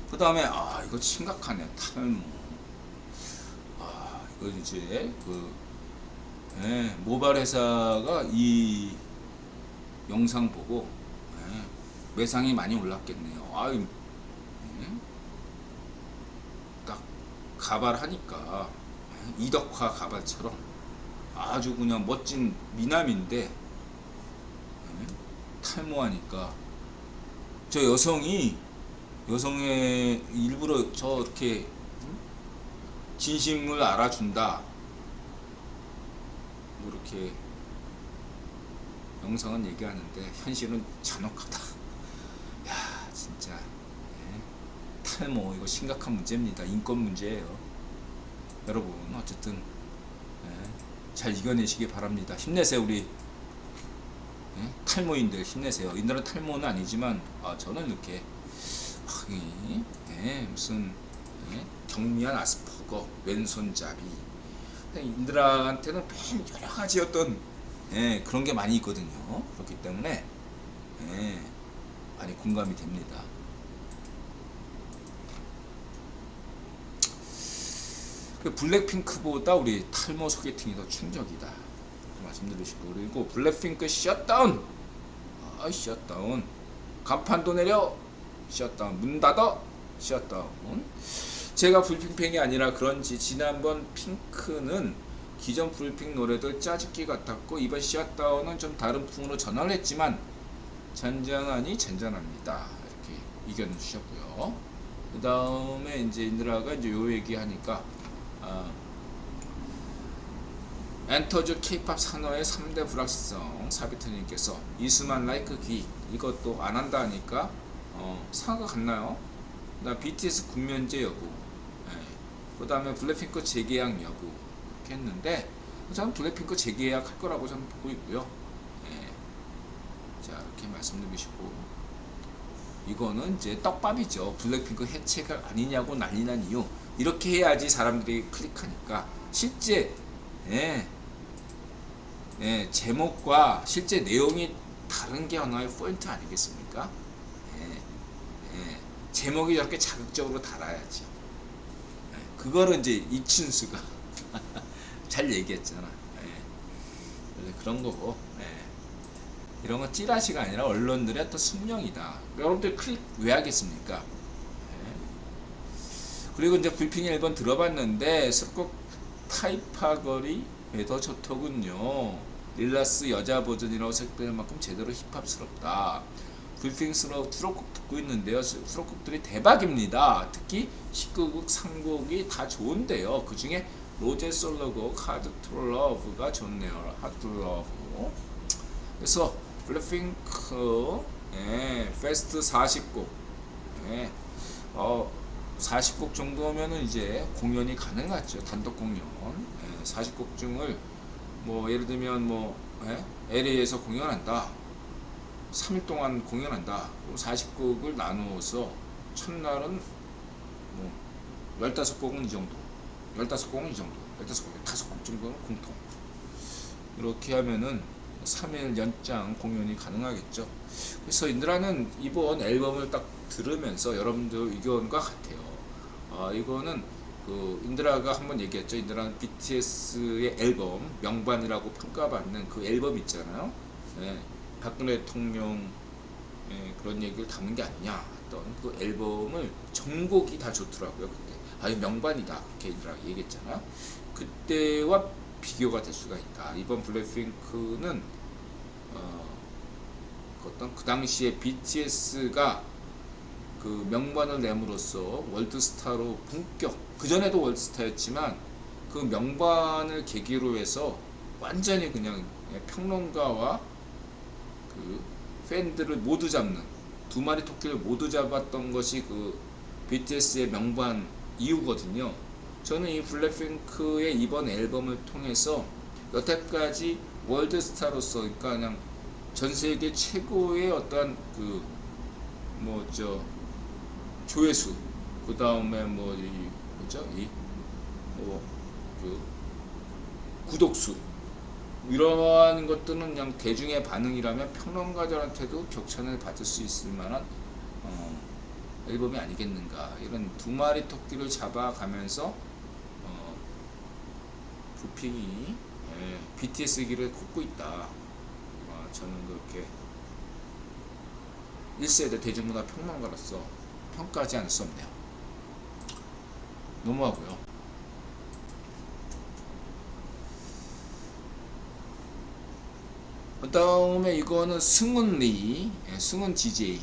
그 다음에 이거 심각하네. 탈모. 이거 이제 모발 회사가 이 영상 보고 매상이 많이 올랐겠네요. 딱 가발하니까 이덕화 가발처럼 아주 그냥 멋진 미남인데 탈모하니까 저 여성의 일부러 저렇게 진심을 알아준다 뭐 이렇게 영상은 얘기하는데 현실은 잔혹하다. 야 진짜 탈모 이거 심각한 문제입니다. 인권 문제예요. 여러분 어쨌든 잘 이겨내시기 바랍니다. 힘내세요. 우리 탈모인들 힘내세요. 인들은 탈모는 아니지만 저는 이렇게 무슨 경미한 아스퍼거, 왼손잡이 인들한테는 여러 가지 어떤 그런 게 많이 있거든요. 그렇기 때문에 많이 공감이 됩니다. 블랙핑크보다 우리 탈모 소개팅이 더 충격이다 말씀드리시고, 그리고 블랙핑크 셧다운, 셧다운, 간판도 내려, 셧다운, 문 닫아, 셧다운. 제가 불핑팬이 아니라 그런지 지난번 핑크는 기존 불핑 노래들 짜집기 같았고 이번 셧다운은 좀 다른 풍으로 전환을 했지만 잔잔하니 잔잔합니다. 이렇게 의견 주셨고요. 그 다음에 이제 인드라가 이제 요 얘기 하니까 엔터즈 케이팝 산업의 3대 불확실성, 사비트님께서 이수만 라이크 귀 이것도 안 한다 하니까 상하가 같나요? 그다음 BTS 군면제 여부, 그 다음에 블랙핑크 재계약 여부 이렇게 했는데 저는 블랙핑크 재계약 할 거라고 저는 보고 있고요. 자 이렇게 말씀드리시고, 이거는 이제 떡밥이죠. 블랙핑크 해체가 아니냐고 난리난 이유, 이렇게 해야지 사람들이 클릭하니까. 실제 제목과 실제 내용이 다른 게 하나의 포인트 아니겠습니까? 제목이 저렇게 자극적으로 달아야죠. 그거를 이제 이춘수가 잘 얘기했잖아. 그런 거고, 이런 건 찌라시가 아니라 언론들의 어떤 숙명이다. 여러분들 클릭 왜 하겠습니까? 그리고 이제 불핑 앨범 들어봤는데 수록곡 타이파걸이 더 좋더군요. 릴라스 여자 버전이라고 생각될 만큼 제대로 힙합스럽다. 불핑 수록곡 듣고 있는데요. 수록곡들이 대박입니다. 특히 19곡, 3곡이 다 좋은데요. 그 중에 로제 솔로곡 하드 투 러브가 좋네요. 하드 투 러브. 그래서 블랙핑크 페스트 40곡 40곡 정도면은 이제 공연이 가능하죠. 단독 공연 40곡 중을 뭐 예를 들면 LA에서 공연한다, 3일 동안 공연한다. 그럼 40곡을 나누어서 첫날은 15곡은 이 정도, 15곡은 이 정도, 15곡, 5곡 정도는 공통. 이렇게 하면은 3일 연장 공연이 가능하겠죠. 그래서 인드라는 이번 앨범을 딱 들으면서 여러분들 의견과 같아요. 이거는 인드라가 한번 얘기했죠. 인드라는 BTS의 앨범 명반이라고 평가받는 그 앨범 있잖아요. 박근혜 대통령 그런 얘기를 담은 게 아니냐 했던 그 앨범을 전곡이 다 좋더라고요. 그때 명반이다 그렇게 인드라가 얘기했잖아요. 그때와 비교가 될 수가 있다. 이번 블랙핑크는 그 당시에 BTS가 그 명반을 내므로써 월드스타로 본격, 그전에도 월드스타였지만 그 명반을 계기로 해서 완전히 그냥 평론가와 그 팬들을 모두 잡는, 두 마리 토끼를 모두 잡았던 것이 그 BTS의 명반 이유거든요. 저는 이 블랙핑크의 이번 앨범을 통해서 여태까지 월드스타로서, 그러니까 그냥 전세계 최고의 어떤 조회수, 그 다음에 구독수, 이러한 것들은 그냥 대중의 반응이라면 평론가들한테도 격찬을 받을 수 있을 만한 앨범이 아니겠는가. 이런 두 마리 토끼를 잡아가면서 부핑이 BTS 길을 걷고 있다. 저는 그렇게 1세대 대중문화 평론가로서 평가하지 않을 수 없네요. 너무하고요. 그 다음에 이거는 승은리, 승은 DJ.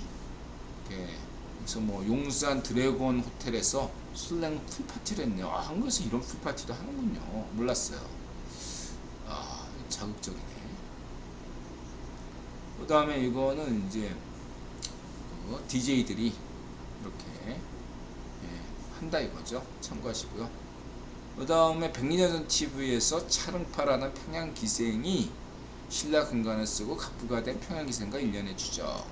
그래서 뭐 용산 드래곤 호텔에서 술랭 풀파티를 했네요. 한국에서 이런 풀파티도 하는군요. 몰랐어요. 자극적이네. 그 다음에 이거는 이제 DJ들이 이렇게 한다 이거죠. 참고하시고요. 그 다음에 백리녀전 TV에서 차릉파라는 평양 기생이 신라 근간을 쓰고 갑부가 된 평양 기생과 일련해주죠.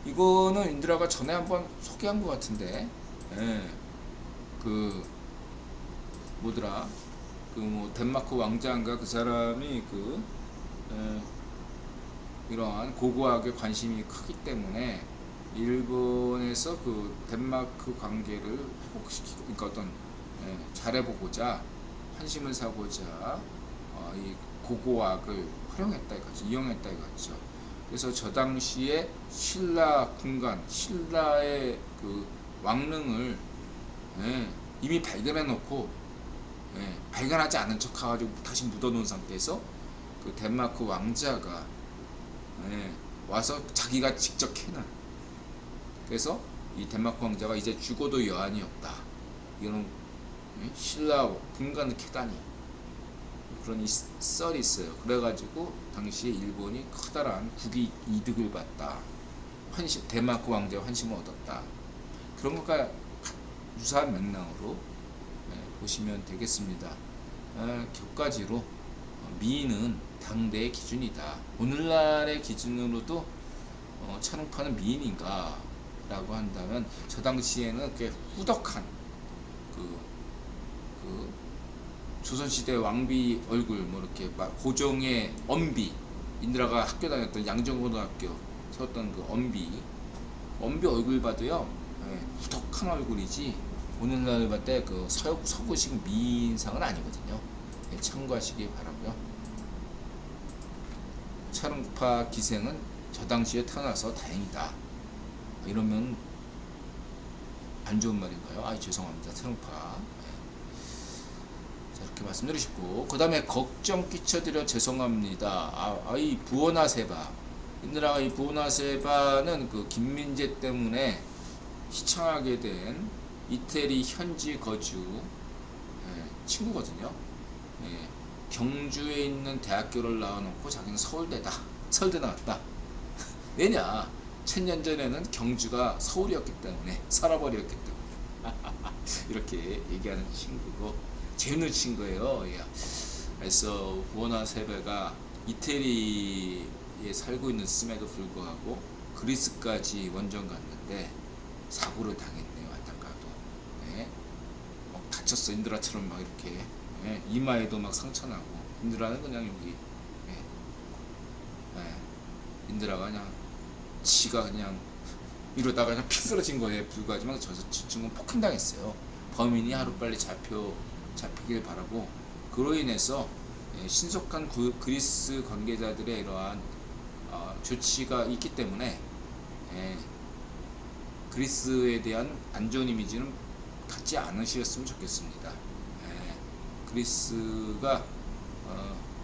이거는 인드라가 전에 한번 소개한 것 같은데, 그 뭐더라, 그 뭐 덴마크 왕자인가 그 사람이 이러한 고고학에 관심이 크기 때문에 일본에서 그 덴마크 관계를 회복시키고, 그러니까 어떤 잘해보고자 환심을 사고자 이 고고학을 활용했다 이거죠. 이용했다 이거죠. 그래서 저 당시에 신라 군간, 신라의 그 왕릉을 이미 발견해 놓고 발견하지 않은 척 해가지고 다시 묻어놓은 상태에서 그 덴마크 왕자가 와서 자기가 직접 캐는. 그래서 이 덴마크 왕자가 이제 죽어도 여한이 없다. 이런 신라 군간을 캐다니. 그런 썰이 있어요. 그래가지고 당시에 일본이 커다란 국익 이득을 봤다. 덴마크 왕자의 환심을 얻었다. 그런 것과 유사한 맥락으로 보시면 되겠습니다. 격가지로 미인은 당대의 기준이다. 오늘날의 기준으로도 차릉파는 미인인가 라고 한다면 저 당시에는 꽤 후덕한 조선시대 왕비 얼굴, 뭐 이렇게 막 고종의 엄비, 인드라가 학교 다녔던 양정고등학교 세웠던 그 엄비 얼굴 봐도요, 후덕한 얼굴이지 오늘날 봤을 때 그 서구식 미인상은 아니거든요. 참고하시기 바라고요. 차릉파 기생은 저 당시에 태어나서 다행이다. 이러면 안 좋은 말인가요? 죄송합니다. 차릉파. 이렇게 말씀드리시고, 그 다음에 걱정 끼쳐드려 죄송합니다. 이 부오나세바, 인드라가 이 부오나세바는 그 김민재 때문에 시청하게 된 이태리 현지 거주 친구거든요. 경주에 있는 대학교를 나와놓고 자기는 서울대 나왔다. 왜냐, 1000년 전에는 경주가 서울이었기 때문에, 서라버리였기 때문에 이렇게 얘기하는 친구고, 재밌는 친구예요. 그래서 부오나세바가 이태리에 살고 있음에도 불구하고 그리스까지 원정 갔는데 사고를 당했네요. 안타까워도. 다쳤어. 인드라처럼 막 이렇게 이마에도 막 상처나고. 인드라는 그냥 여기 인드라가 그냥 지가 그냥 이러다가 그냥 피 쓰러진 거에 불과하지만 저 친구는 폭행당했어요. 범인이 하루빨리 잡히길 바라고, 그로 인해서 신속한 그리스 관계자들의 이러한 조치가 있기 때문에 그리스에 대한 안 좋은 이미지는 갖지 않으셨으면 좋겠습니다. 그리스가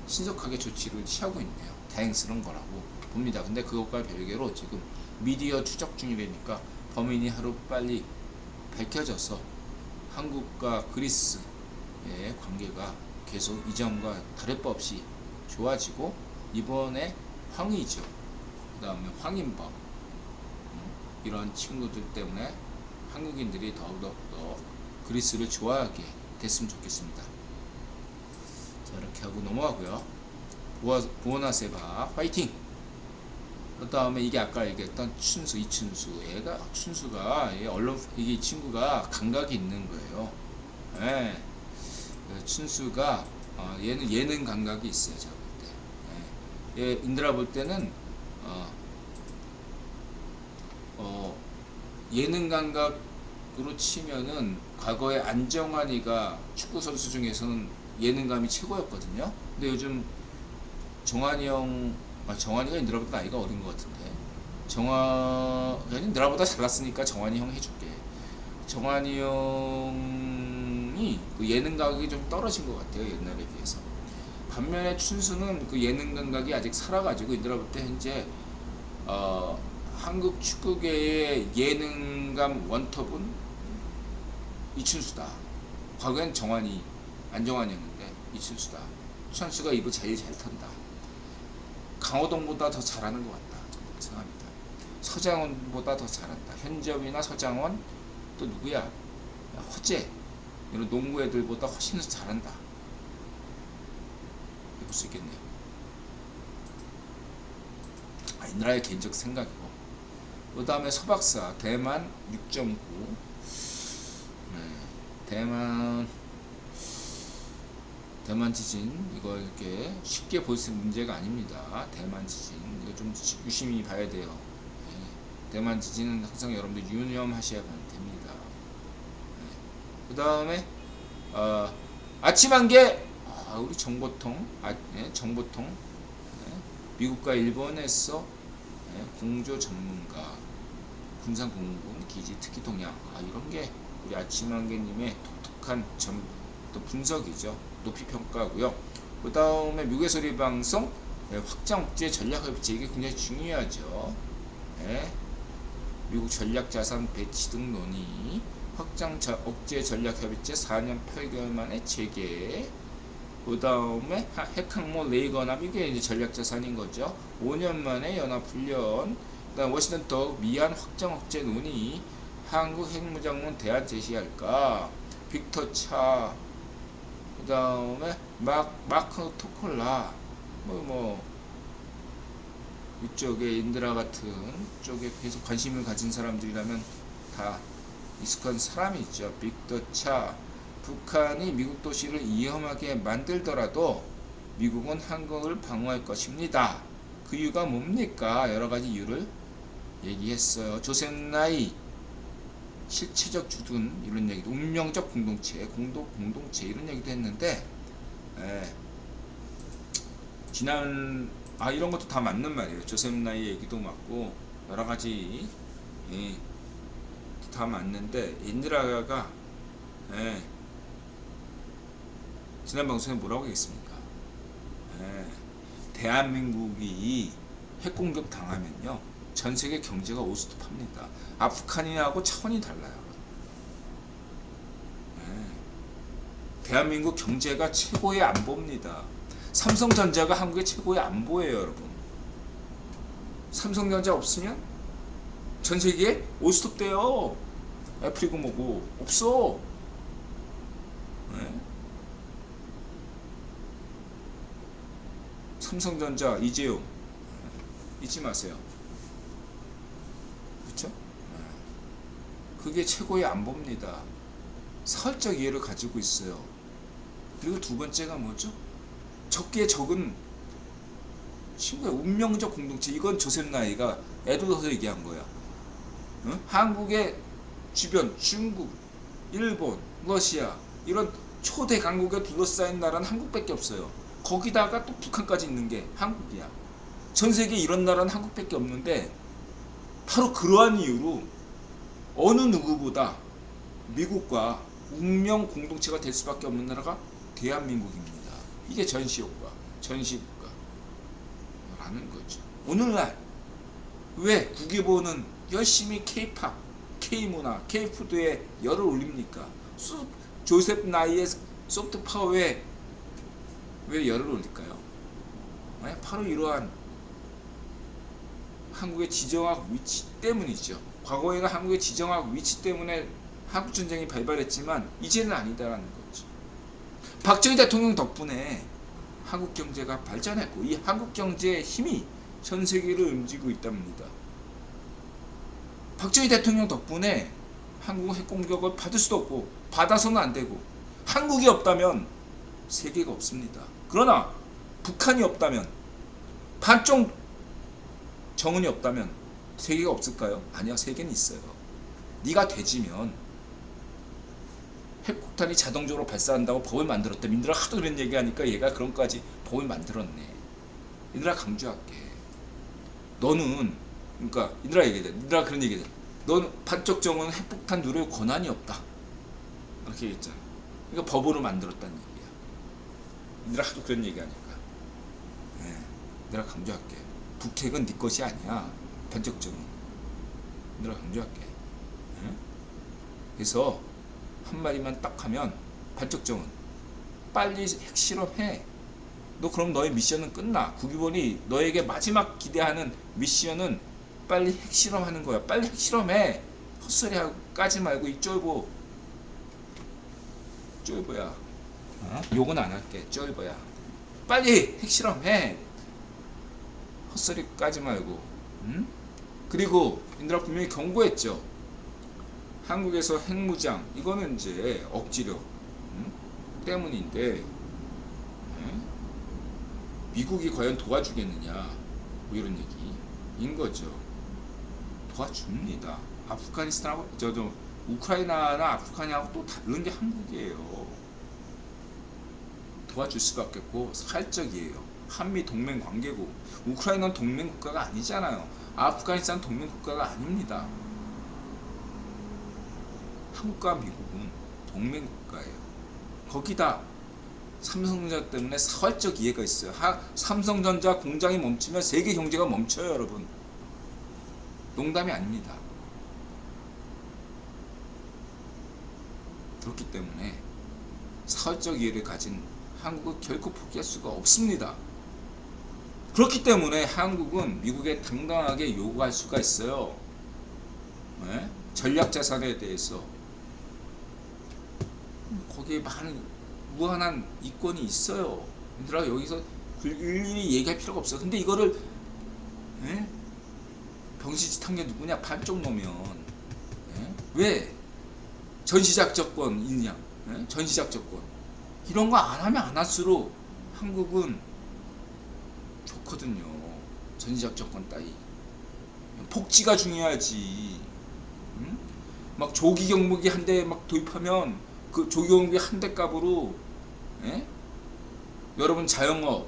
신속하게 조치를 취하고 있네요. 다행스러운 거라고 봅니다. 근데 그것과 별개로 지금 미디어 추적 중이라니까 범인이 하루빨리 밝혀져서 한국과 그리스의 관계가 계속 이전과 다를 바 없이 좋아지고, 이번에 황의조, 그 다음에 황인범, 이런 친구들 때문에 한국인들이 더욱더 그리스를 좋아하게 됐으면 좋겠습니다. 자, 이렇게 하고 넘어가고요. 부오나세바 화이팅! 그 다음에 이게 아까 얘기했던 이춘수, 춘수가 이 친구가 감각이 있는 거예요. 춘수가 얘는 예능 감각이 있어요. 제가 볼 때. 인드라 볼 때는 예능 감각으로 치면은 과거에 안정환이가 축구 선수 중에서는 예능감이 최고였거든요. 근데 요즘 정환이 형, 정환이가 인드라보다 나이가 어린 것 같은데, 인드라보다 잘났으니까 정환이 형 해줄게. 정환이 형이 그 예능 감각이 좀 떨어진 것 같아요, 옛날에 비해서. 반면에 춘수는 그 예능 감각이 아직 살아가지고 인드라부터 현재 한국 축구계의 예능감 원톱은 이춘수다. 과거엔 안정환이었는데 이춘수다. 춘수가 입을 제일 잘 턴다. 강호동보다 더 잘하는 것 같다, 저는 생각합니다. 서장훈보다 더 잘한다. 현접이나 서장훈, 또 누구야? 허재, 이런 농구 애들보다 훨씬 더 잘한다. 해볼 수 있겠네요. 인드라의 개인적 생각이고. 그 다음에 서박사 대만 6.9. 대만 지진, 이거 이렇게 쉽게 볼 수 있는 문제가 아닙니다. 대만 지진 이거 좀 유심히 봐야 돼요. 대만 지진은 항상 여러분들 유념하셔야 됩니다. 그 다음에 아침 한개, 우리 정보통, 미국과 일본에서 공조 전문가, 군산공군 기지 특히 동향, 이런 게 우리 아침 한개님의 독특한 또 분석이죠. 높이 평가하고요. 그 다음에 미국의 소리 방송 확장 억제 전략 협의체, 이게 굉장히 중요하죠. 미국 전략 자산 배치 등 논의, 확장 억제 전략 협의체 4년 8개월 만에 재개. 그 다음에 핵항모 레이건함, 이게 이제 전략 자산인 거죠. 5년 만에 연합 훈련. 그 다음 워싱턴 더 미한 확장 억제 논의, 한국 핵무장론 대안 제시할까. 빅터 차. 그 다음에 마크 토콜라, 이쪽에 인드라 같은 쪽에 계속 관심을 가진 사람들이라면 다 익숙한 사람이 있죠. 빅터 차. 북한이 미국 도시를 위험하게 만들더라도 미국은 한국을 방어할 것입니다. 그 이유가 뭡니까? 여러 가지 이유를 얘기했어요. 조셉 나이, 실체적 주둔, 이런 얘기도, 운명적 공동체, 공동체, 이런 얘기도 했는데, 이런 것도 다 맞는 말이에요. 조셉 나이 얘기도 맞고, 여러 가지, 다 맞는데, 인드라가, 지난 방송에 뭐라고 했습니까? 대한민국이 핵공격 당하면요, 전세계 경제가 오스톱합니다. 아프간하고 차원이 달라요. 대한민국 경제가 최고의 안보입니다. 삼성전자가 한국의 최고의 안보예요, 여러분. 삼성전자 없으면 전세계에 오스톱 돼요. 애플이고 뭐고 없어. 삼성전자, 이재용 잊지 마세요. 그렇죠? 그게 최고의 안보입니다. 사회적 이해를 가지고 있어요. 그리고 두 번째가 뭐죠? 적기에 적은 친구의 운명적 공동체. 이건 조셉 나이가 애들어서 얘기한 거야. 한국의 주변, 중국, 일본, 러시아, 이런 초대 강국에 둘러싸인 나라는 한국밖에 없어요. 거기다가 또 북한까지 있는 게 한국이야. 전 세계에 이런 나라는 한국밖에 없는데, 바로 그러한 이유로 어느 누구보다 미국과 운명 공동체가 될 수밖에 없는 나라가 대한민국입니다. 이게 전시효과, 전시국가라는 거죠. 오늘날 왜 국외보는 열심히 K-팝, K-문화, K-푸드에 열을 올립니까? 조셉 나이의 소프트 파워에 왜 열을 올릴까요? 바로 이러한 한국의 지정학 위치 때문이죠. 과거에는 한국의 지정학 위치 때문에 한국전쟁이 발발했지만 이제는 아니다라는 거죠. 박정희 대통령 덕분에 한국 경제가 발전했고, 이 한국 경제의 힘이 전 세계를 움직이고 있답니다. 박정희 대통령 덕분에 한국은 핵공격을 받을 수도 없고 받아서는 안 되고, 한국이 없다면 세계가 없습니다. 그러나 북한이 없다면, 반쪽 정은이 없다면 세계가 없을까요? 아니야, 세계는 있어요. 네가 돼지면 핵폭탄이 자동적으로 발사한다고 법을 만들었대. 민들아 하도 그런 얘기하니까 얘가 그런 거까지 법을 만들었네. 민들아 강조할게. 너는 그러니까 민들아 얘기해. 민들아 그런 얘기해. 너는 판적 정원은 핵폭탄 누릴 권한이 없다. 이렇게 얘기했잖아. 그러니까 법으로 만들었다는 얘기야. 민들아 하도 그런 얘기하니까. 네. 내가 강조할게. 북핵은 네 것이 아니야. 판적 정원. 민들아 강조할게. 네? 그래서 한마디만 딱 하면 반쪽정은 빨리 핵실험해. 너 그럼 너의 미션은 끝나. 국유본이 너에게 마지막 기대하는 미션은 빨리 핵실험하는 거야. 빨리 핵실험해. 헛소리 까지 말고 이 쫄보. 쫄보야. 어? 욕은 안 할게. 쫄보야. 빨리 핵실험해. 헛소리 까지 말고. 응? 그리고 인드라 분명히 경고했죠. 한국에서 핵무장 이거는 이제 억지력 때문인데 미국이 과연 도와주겠느냐 뭐 이런 얘기인 거죠. 도와줍니다. 아프가니스탄하고 우크라이나나 아프간하고 또 다른 게 한국이에요. 도와줄 수밖에 없고 사활적이에요. 한미 동맹 관계고 우크라이나는 동맹 국가가 아니잖아요. 아프가니스탄 동맹 국가가 아닙니다. 한국과 미국은 동맹 국가예요. 거기다 삼성전자 때문에 사활적 이해가 있어요. 삼성전자 공장이 멈추면 세계 경제가 멈춰요, 여러분. 농담이 아닙니다. 그렇기 때문에 사활적 이해를 가진 한국은 결코 포기할 수가 없습니다. 그렇기 때문에 한국은 미국에 당당하게 요구할 수가 있어요. 네? 전략자산에 대해서 거기에 많은 무한한 이권이 있어요. 얘들아 여기서 일일이 얘기할 필요가 없어. 근데 이거를 병시짓한 게 누구냐? 반쪽놈이면 왜 전시작전권 있냐? 전시작전권 이런 거 안 하면 안 할수록 한국은 좋거든요. 전시작전권 따위 복지가 중요하지. 막 조기 경무기 한 대 막 도입하면 그 조기 경무기 한 대 값으로 여러분 자영업,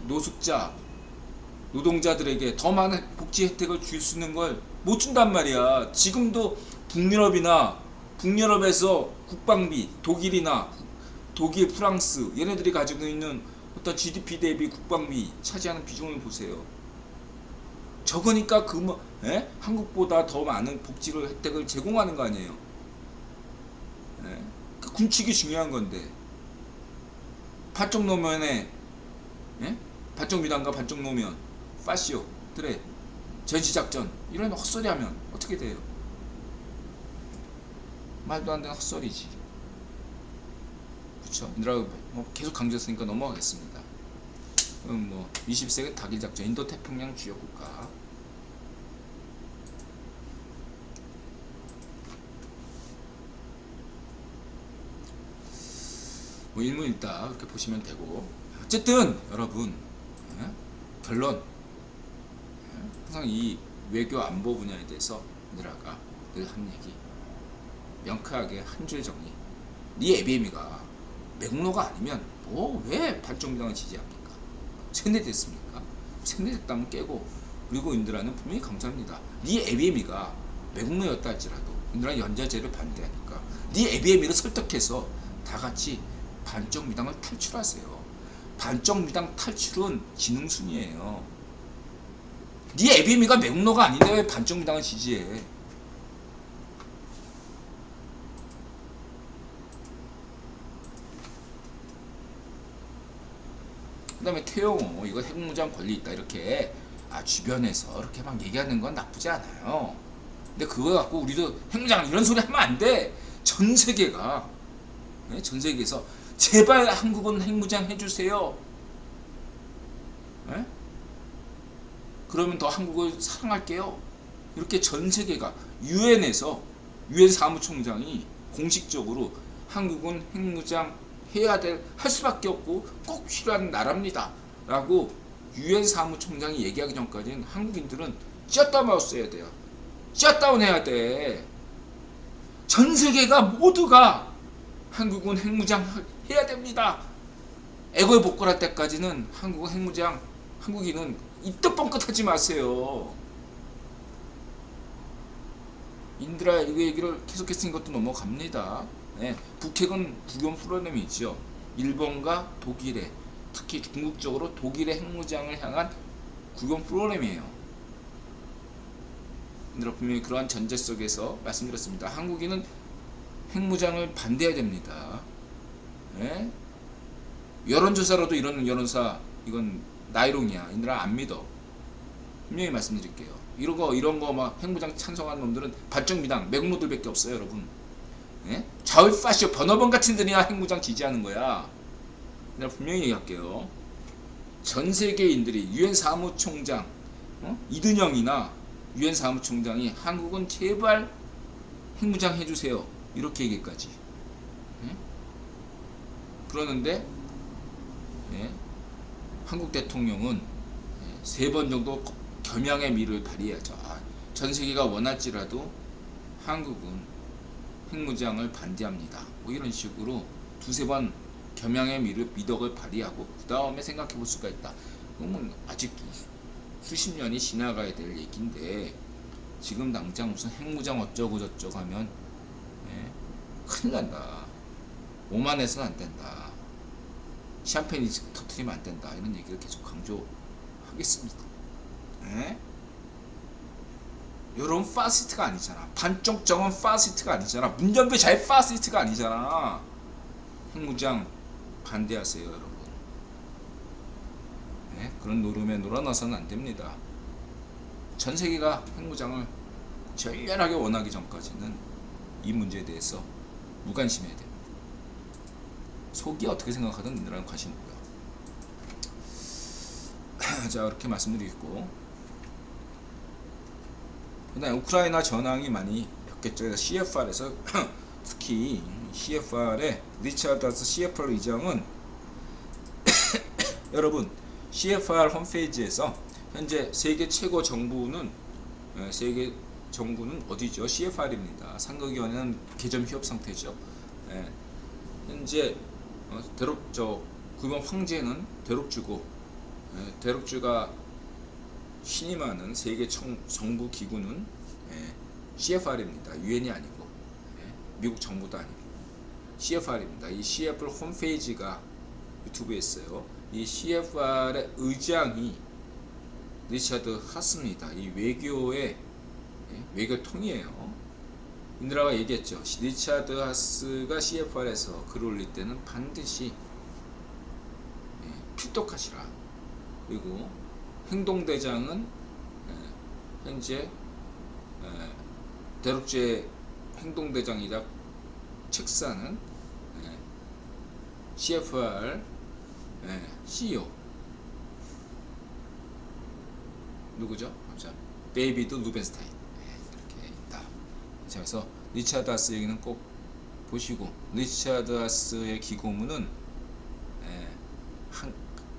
노숙자, 노동자들에게 더 많은 복지 혜택을 줄 수 있는 걸 못 준단 말이야. 지금도 북유럽에서 국방비, 독일이나 독일, 프랑스 얘네들이 가지고 있는 어떤 GDP 대비 국방비 차지하는 비중을 보세요. 적으니까 한국보다 더 많은 복지를 혜택을 제공하는 거 아니에요. 그 군칙이 중요한 건데 반쪽 노면에 반쪽 미당과 반쪽 노면 파시오 그래 전시작전 이런 헛소리하면 어떻게 돼요? 말도 안 되는 헛소리지. 그쵸? 뭐 계속 강조했으니까 넘어가겠습니다. 20세기 다길작전 인도태평양 주요 국가. 일문일답 이렇게 보시면 되고 어쨌든 여러분 결론 항상 이 외교 안보 분야에 대해서 얘들아가 늘 한 얘기 명쾌하게 한 줄 정리. 네 애비애미가 맥로가 아니면 왜 반쪽미당을 지지합니까? 세뇌됐습니까? 세뇌됐다면 깨고. 그리고 인드라는 분명히 강조합니다. 네 애비애미가 맥로였다 할지라도 인드라는 연좌제를 반대하니까 네 애비애미를 설득해서 다같이 반쪽미당을 탈출하세요. 반쪽미당 탈출은 지능순이에요. 네 애비애미가 맥로가 아닌데 왜 반쪽미당을 지지해? 그 다음에 태영호 이거 핵무장 권리 있다 이렇게 주변에서 이렇게 막 얘기하는 건 나쁘지 않아요. 근데 그거 갖고 우리도 핵무장 이런 소리 하면 안 돼. 전 세계가 전 세계에서 제발 한국은 핵무장 해주세요. 그러면 더 한국을 사랑할게요. 이렇게 전 세계가 유엔에서 유엔 사무총장이 공식적으로 한국은 핵무장 할 수밖에 없고 꼭 필요한 나라입니다 라고 유엔 사무총장이 얘기하기 전까지는 한국인들은 셧다운 해야 돼요. 셧다운 해야 돼. 전 세계가 모두가 한국은 핵무장 해야 됩니다. 애고에 복걸할 때까지는 한국은 핵무장, 한국인은 입도 뻥끗하지 마세요. 인드라 이 얘기를 계속했으니 것도 넘어갑니다. 예, 북핵은 국영 프로그램이 있죠. 일본과 독일의, 특히 궁극적으로 독일의 핵무장을 향한 국영 프로그램이에요. 인드라 분명히 그러한 전제 속에서 말씀드렸습니다. 한국인은 핵무장을 반대해야 됩니다. 예? 여론조사로도 이런 여론사 이건 나이롱이야. 인드라 안 믿어. 분명히 말씀드릴게요. 이런 거 막 핵무장 찬성하는 놈들은 발정미당 맥로들밖에 없어요, 여러분. 예? 좌울 파쇼 번호번 같은 들이야 핵무장 지지하는 거야. 내가 분명히 얘기할게요. 전 세계인들이 유엔 사무총장 이든영이나 유엔 사무총장이 한국은 제발 핵무장 해주세요. 이렇게 얘기까지. 예? 그러는데 예? 한국 대통령은 3번 정도 겸양의 미를 발휘해야죠. 전 세계가 원할지라도 한국은 핵무장을 반대합니다. 뭐 이런 식으로 2~3번 겸양의 미를 미덕을 발휘하고 그 다음에 생각해 볼 수가 있다. 그러면 아직 수십 년이 지나가야 될 얘기인데 지금 당장 무슨 핵무장 어쩌고 저쩌고 하면 큰일 난다. 오만해서는 안 된다. 샴페인 터트리면 안 된다. 이런 얘기를 계속 강조하겠습니다. 요런 파시스트가 아니잖아. 반쪽 정원 파시스트가 아니잖아. 문전배 잘 파시스트가 아니잖아. 핵무장 반대하세요, 여러분. 그런 노름에 놀아나서는 안 됩니다. 전 세계가 핵무장을 절렬하게 원하기 전까지는 이 문제에 대해서 무관심해야 됩니다. 속이 어떻게 생각하든 이라는 관심 없고요. 자, 이렇게 말씀드리겠고, 그다음에 우크라이나 전황이 많이 벽겠죠. CFR에서 특히 CFR의 리차드스 CFR 의장은 여러분 CFR 홈페이지에서 현재 세계 최고 정부는 어디죠? CFR입니다. 상극위원회는 개점 휴업 상태죠. 현재 구명 황제는 대륙주고 대륙주가 신임하는 세계 정부 기구는 CFR입니다. 유엔이 아니고 미국 정부도 아니고 CFR입니다. 이 CFR 홈페이지가 유튜브에 있어요. 이 CFR의 의장이 리차드 하스입니다. 이 외교의 외교통이에요. 인드라가 얘기했죠. 리차드 하스가 CFR에서 글을 올릴 때는 반드시 필독하시라. 그리고 행동대장은 현재 대륙주의 행동대장이자 책사는 CFR CEO 누구죠? 데이비드 루벤스타인 이렇게 있다. 자, 그래서 리차드 하스 얘기는 꼭 보시고, 리차드 하스의 기고문은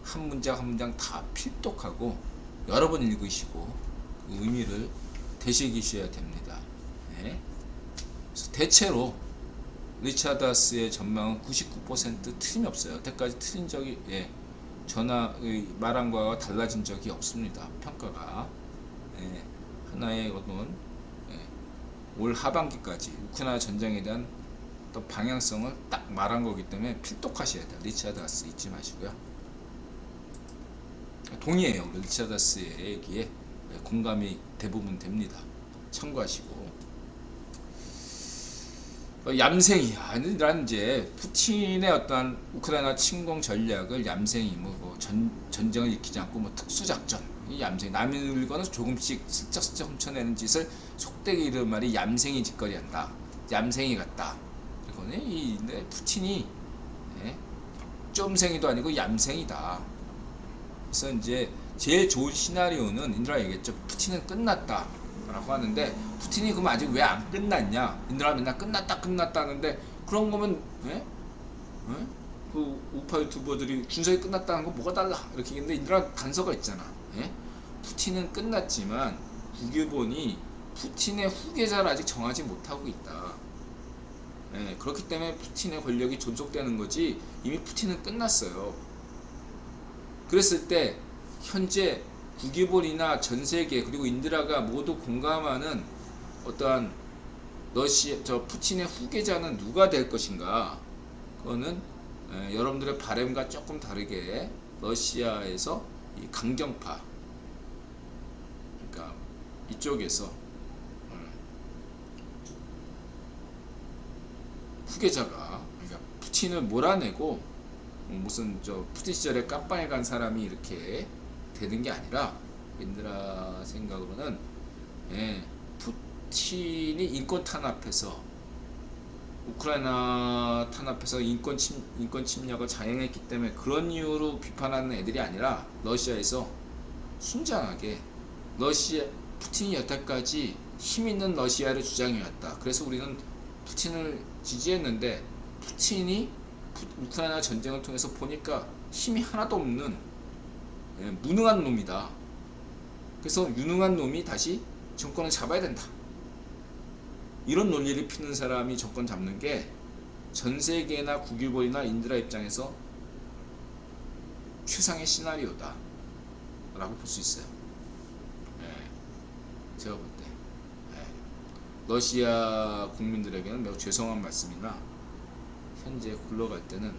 한 문장 한 문장 다 필독하고 여러 번 읽으시고 그 의미를 되새기셔야 됩니다. 그래서 대체로 리차드 하스의 전망은 99% 틀림이 없어요. 여태까지 틀린 적이 말한 거와 달라진 적이 없습니다. 평가가 하나의 어떤 올 하반기까지 우크라이나 전쟁에 대한 또 방향성을 딱 말한 거기 때문에 필독하셔야 돼요. 리차드 하스 잊지 마시고요. 동의해요. 리차드 하스의 얘기에 공감이 대부분 됩니다. 참고하시고. 얌생이야. 난 이제 푸틴의 어떤 우크라이나 침공 전략을 얌생이 전쟁을 일으키지 않고 특수작전, 이 얌생 남의 물건을 조금씩 슬쩍슬쩍 훔쳐내는 짓을 속되게 이런 말이 얌생이 짓거리한다. 얌생이 같다. 그리고는 이 푸틴이 점생이도 아니고 얌생이다. 그래서 이제 제일 좋은 시나리오는 인드라 얘기했죠. 푸틴은 끝났다 라고 하는데, 푸틴이 그럼 아직 왜 안 끝났냐? 인드라 맨날 끝났다 하는데, 그런 거면 그 우파 유튜버들이 준석이 끝났다는 거 뭐가 달라 이렇게 얘기했는데, 인드라 단서가 있잖아. 푸틴은 끝났지만 국유본이 푸틴의 후계자를 아직 정하지 못하고 있다. 예, 그렇기 때문에 푸틴의 권력이 존속되는 거지 이미 푸틴은 끝났어요. 그랬을 때 현재 국유본이나 전 세계 그리고 인드라가 모두 공감하는 어떠한 푸틴의 후계자는 누가 될 것인가? 그거는 여러분들의 바램과 조금 다르게 러시아에서 이 강경파, 그러니까 이쪽에서 후계자가 그러니까 푸틴을 몰아내고 무슨 푸틴 시절에 깜빵에 간 사람이 이렇게 되는 게 아니라 인드라 생각으로는 푸틴이 인권 탄압해서 우크라이나 탄압해서 인권 침략을 자행했기 때문에 그런 이유로 비판하는 애들이 아니라 러시아에서 순전하게 푸틴이 여태까지 힘 있는 러시아를 주장해왔다. 그래서 우리는 푸틴을 지지했는데 푸틴이 우크라이나 전쟁을 통해서 보니까 힘이 하나도 없는 무능한 놈이다. 그래서 유능한 놈이 다시 정권을 잡아야 된다. 이런 논리를 피는 사람이 정권 잡는 게 전 세계나 국유본이나 인드라 입장에서 최상의 시나리오다 라고 볼 수 있어요. 제가 볼 때 러시아 국민들에게는 매우 죄송한 말씀이나 현재 굴러갈 때는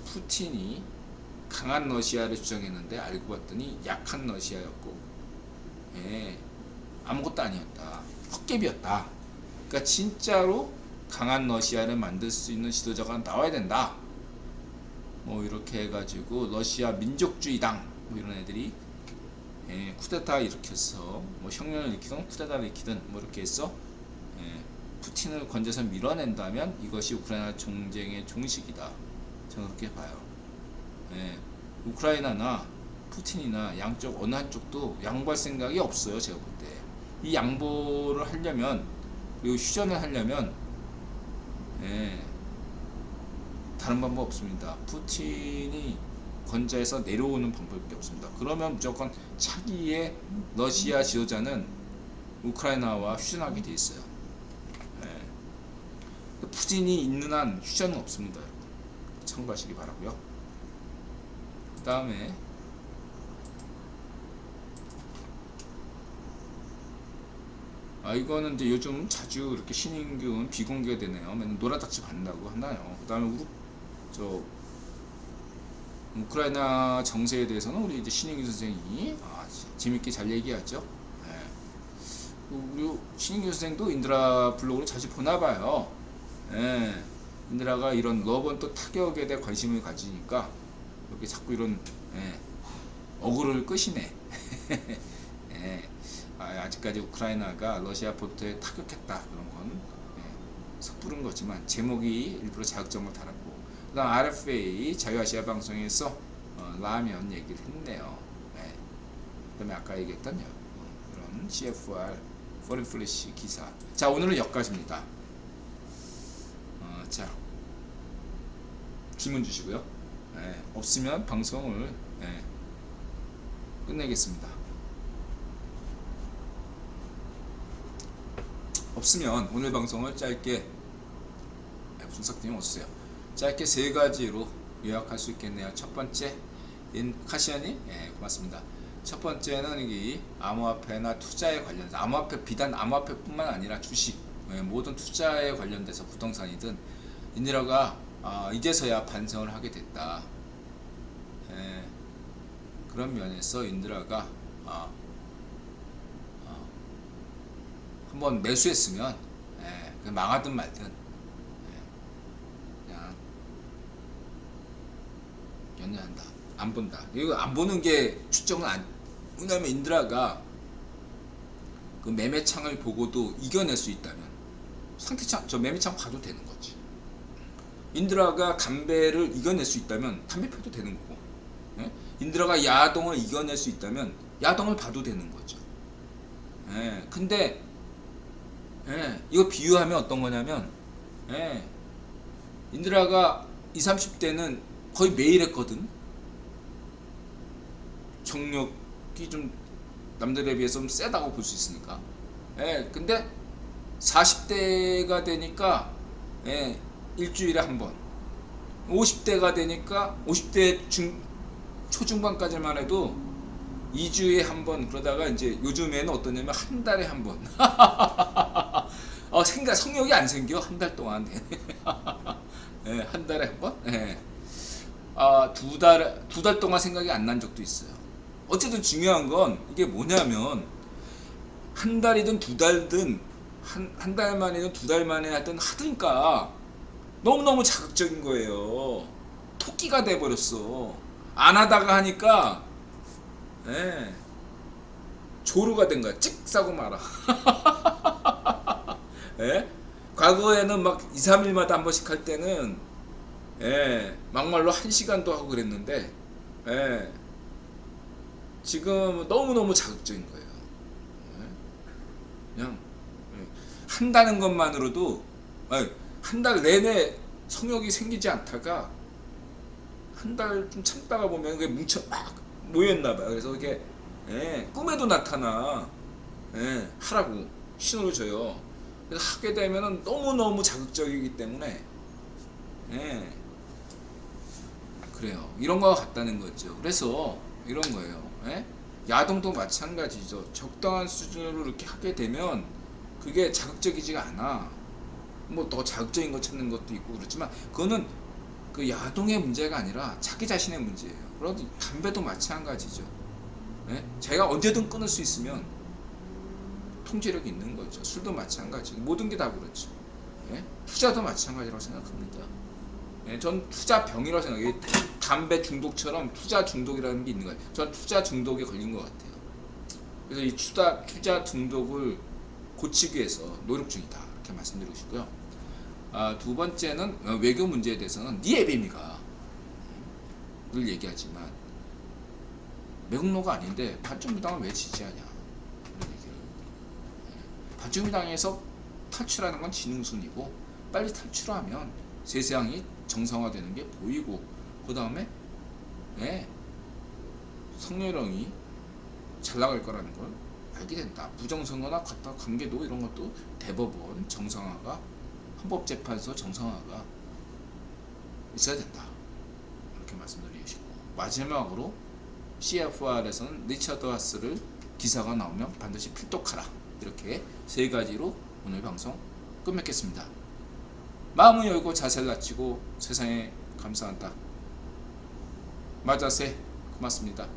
푸틴이 강한 러시아를 주장했는데 알고 봤더니 약한 러시아였고 아무것도 아니었다. 헛개비였다. 그러니까 진짜로 강한 러시아를 만들 수 있는 지도자가 나와야 된다. 뭐 이렇게 해가지고 러시아 민족주의당 뭐 이런 애들이 쿠데타 일으켜서 뭐 혁명을 일으키든 쿠데타를 일으키든 뭐 이렇게 해서 푸틴을 건져서 밀어낸다면 이것이 우크라이나 전쟁의 종식이다. 저는 그렇게 봐요. 우크라이나나 푸틴이나 양쪽 어느 한쪽도 양보할 생각이 없어요. 제가 볼 때 이 양보를 하려면 그리고 휴전을 하려면 다른 방법 없습니다. 푸틴이 건자에서 내려오는 방법밖에 없습니다. 그러면 무조건 차기의 러시아 지도자는 우크라이나와 휴전하게 돼 있어요. 푸틴이 있는 한 휴전은 없습니다. 참고하시기 바라고요. 그 다음에 이거는 이제 요즘 자주 이렇게 신인균 비공개가 되네요. 맨날 노란딱지 받는다고 하나요. 그 다음에 우크라이나 정세에 대해서는 우리 이제 신인균 선생이 재밌게 잘 얘기하죠. 우리 신인균 선생도 인드라 블로그를 자주 보나봐요. 인드라가 이런 러번또 타격에 대해 관심을 가지니까 이렇게 자꾸 이런 어그로를 끄시네. 아직까지 우크라이나가 러시아 포트에 타격했다 그런 건 섣부른 거지만 제목이 일부러 자극적으로 달았고, 그 다음 RFA 자유아시아 방송에서 라면 얘기를 했네요. 그 다음에 아까 얘기했던 이런 CFR 포린 플래시 기사. 자, 오늘은 여기까지입니다. 자, 질문 주시고요. 없으면 방송을 끝내겠습니다. 없으면 오늘 방송을 짧게 분석팀 오세요. 짧게 세 가지로 요약할 수 있겠네요. 첫 번째, 카시아님, 고맙습니다. 첫 번째는 이 암호화폐나 투자에 관련해서, 암호화폐 비단 암호화폐뿐만 아니라 주식, 모든 투자에 관련돼서 부동산이든 인드라가 이제서야 반성을 하게 됐다. 그런 면에서 인드라가 한번 매수했으면 망하든 말든 그냥 연연한다. 안 본다. 이거 안 보는 게 추정은 왜냐면 인드라가 그 매매창을 보고도 이겨낼 수 있다면 상태창, 저 매매창 봐도 되는 거지. 인드라가 담배를 이겨낼 수 있다면 담배 펴도 되는 거고, 인드라가 야동을 이겨낼 수 있다면 야동을 봐도 되는 거죠. 근데 이거 비유하면 어떤 거냐면, 인드라가 20, 30대는 거의 매일 했거든. 정력이 좀 남들에 비해서 좀 세다고 볼 수 있으니까. 예, 근데 40대가 되니까 예, 일주일에 한 번, 50대가 되니까 50대 초중반까지만 해도 2주에 한 번, 그러다가 이제 요즘에는 어떠냐면 한 달에 한 번. 성욕이 안 생겨 한 달 동안. 예, 한 달에 한 번. 예. 두 달 동안 생각이 안 난 적도 있어요. 어쨌든 중요한 건 이게 뭐냐면 한 달이든 두 달든 한 달 만이든 두 달 만에 하든가 너무너무 자극적인 거예요. 토끼가 돼버렸어. 안 하다가 하니까 예, 조루가 된 거야. 찍 싸고 말아. 예? 과거에는 막 2, 3일마다 한 번씩 할 때는 예, 막말로 1시간도 하고 그랬는데 예, 지금 너무너무 자극적인 거예요. 예? 그냥 예, 한다는 것만으로도 한 달 내내 성욕이 생기지 않다가 한 달 좀 참다가 보면 그게 뭉쳐 막 모였나봐요. 그래서 이게 예, 꿈에도 나타나. 예, 하라고 신호를 줘요. 그래서 하게 되면은 너무너무 자극적이기 때문에 예, 그래요. 이런 거 같다는 거죠. 그래서 이런 거예요. 예? 야동도 마찬가지죠. 적당한 수준으로 이렇게 하게 되면 그게 자극적이지가 않아. 뭐 더 자극적인 거 찾는 것도 있고 그렇지만 그거는 그 야동의 문제가 아니라 자기 자신의 문제예요. 그래도 담배도 마찬가지죠. 예? 제가 언제든 끊을 수 있으면 통제력이 있는 거죠. 술도 마찬가지. 모든 게 다 그렇죠. 예? 투자도 마찬가지라고 생각합니다. 예, 전 투자병이라고 생각해요. 담배 중독처럼 투자 중독이라는 게 있는 거예요. 전 투자 중독에 걸린 것 같아요. 그래서 이 투자 중독을 고치기 위해서 노력 중이다. 이렇게 말씀드리고 싶고요. 두 번째는 외교 문제에 대해서는 네 애비미가 늘 얘기하지만 매국노가 아닌데 반쪽미당을 왜 지지하냐 이런 얘기를. 반쪽미당에서 탈출하는 건 지능순이고 빨리 탈출하면 세상이 정상화되는 게 보이고 그 다음에 성렬형이 잘 나갈 거라는 걸 알게 된다. 부정선거나 관계도 이런 것도 대법원 정상화가 헌법재판소 정상화가 있어야 된다. 이렇게 말씀드리고 싶고 마지막으로 CFR에서는 리처드 하스를 기사가 나오면 반드시 필독하라. 이렇게 세 가지로 오늘 방송 끝맺겠습니다. 마음을 열고 자세를 낮추고 세상에 감사한다. 맞아세 고맙습니다.